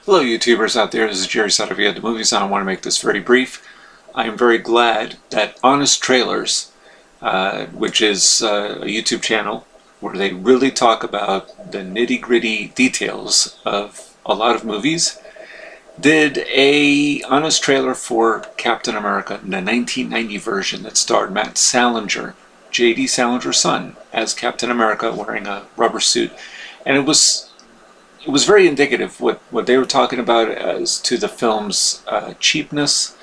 Hello YouTubers out there, this is Jerry Saravia at the Movies, and I want to make this very brief. I am very glad that Honest Trailers, which is a YouTube channel where they really talk about the nitty-gritty details of a lot of movies, did a honest trailer for Captain America, the 1990 version that starred Matt Salinger, J.D. Salinger's son, as Captain America wearing a rubber suit. And it was very indicative what they were talking about as to the film's cheapness.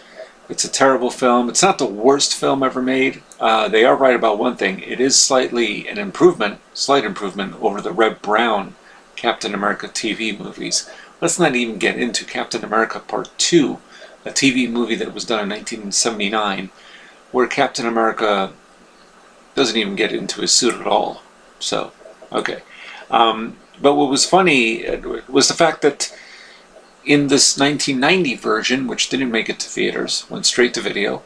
It's a terrible film. It's not the worst film ever made. They are right about one thing. It is slightly an improvement, slight improvement over the Red Brown Captain America TV movies. Let's not even get into Captain America Part 2, a TV movie that was done in 1979, where Captain America doesn't even get into his suit at all. So, okay. But what was funny was the fact that in this 1990 version, which didn't make it to theaters, went straight to video,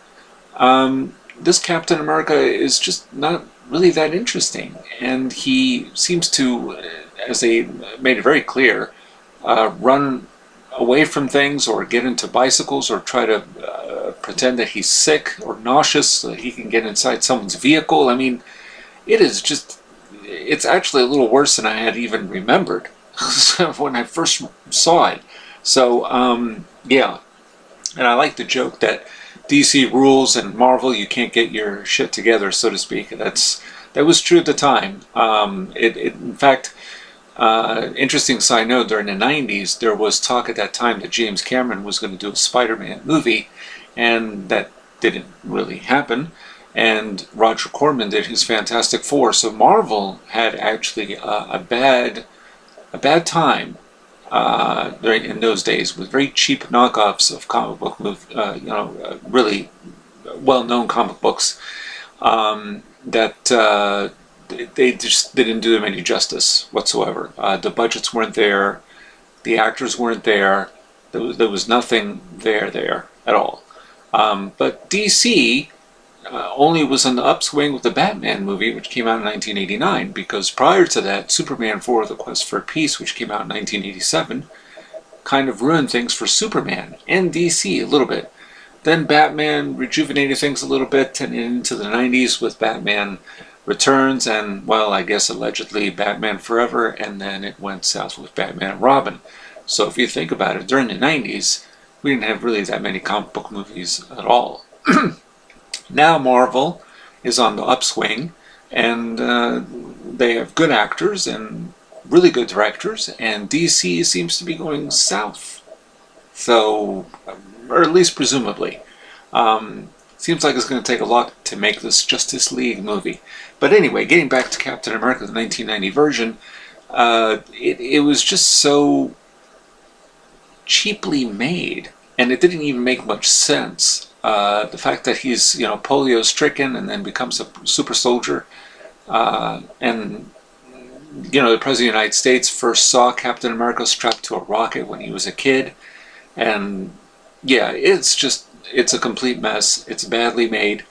this Captain America is just not really that interesting. And he seems to, as they made it very clear, run away from things or get into bicycles or try to pretend that he's sick or nauseous so that he can get inside someone's vehicle. I mean, it is just... It's actually a little worse than I had even remembered when I first saw it. So, yeah. And I like the joke that DC rules and Marvel, you can't get your shit together, so to speak. That was true at the time. In fact, interesting side note, during the 90s, there was talk at that time that James Cameron was going to do a Spider-Man movie, and that didn't really happen. And Roger Corman did his Fantastic Four, so Marvel had actually a bad time in those days with very cheap knockoffs of comic book really well-known comic books that they just didn't do them any justice whatsoever. The budgets weren't there, the actors weren't there, there was nothing there at all. But DC only was on the upswing with the Batman movie, which came out in 1989, because prior to that, Superman 4: The Quest for Peace, which came out in 1987, kind of ruined things for Superman and DC a little bit. Then Batman rejuvenated things a little bit, and into the 90s with Batman Returns, and, well, I guess allegedly Batman Forever, and then it went south with Batman and Robin. So if you think about it, during the 90s, we didn't have really that many comic book movies at all. Now Marvel is on the upswing, and they have good actors and really good directors, and DC seems to be going south. So, or at least presumably. Seems like it's going to take a lot to make this Justice League movie. But anyway, getting back to Captain America, the 1990 version, it was just so cheaply made, and it didn't even make much sense. The fact that he's, polio-stricken and then becomes a super soldier, and, the President of the United States first saw Captain America strapped to a rocket when he was a kid, and, yeah, it's a complete mess. It's badly made,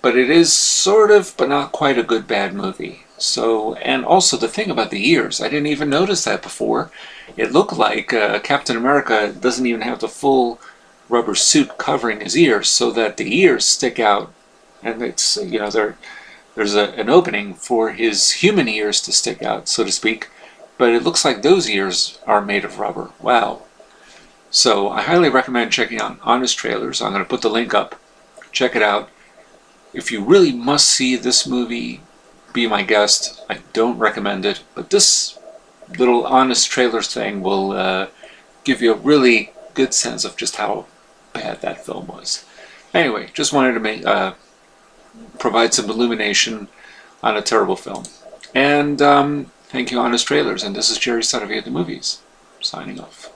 but it is sort of, but not quite a good bad movie. So, and also the thing about the ears, I didn't even notice that before. It looked like Captain America doesn't even have the full rubber suit covering his ears, so that the ears stick out, and it's there's an opening for his human ears to stick out, so to speak, but it looks like those ears are made of rubber. Wow. So I highly recommend checking out Honest Trailers. I'm going to put the link up. Check it out. If you really must see this movie, be my guest. I don't recommend it, but this little Honest Trailers thing will give you a really good sense of just how bad that film was. Anyway, just wanted to provide some illumination on a terrible film. And thank you, Honest Trailers. And this is Jerry Saravia at the Movies, signing off.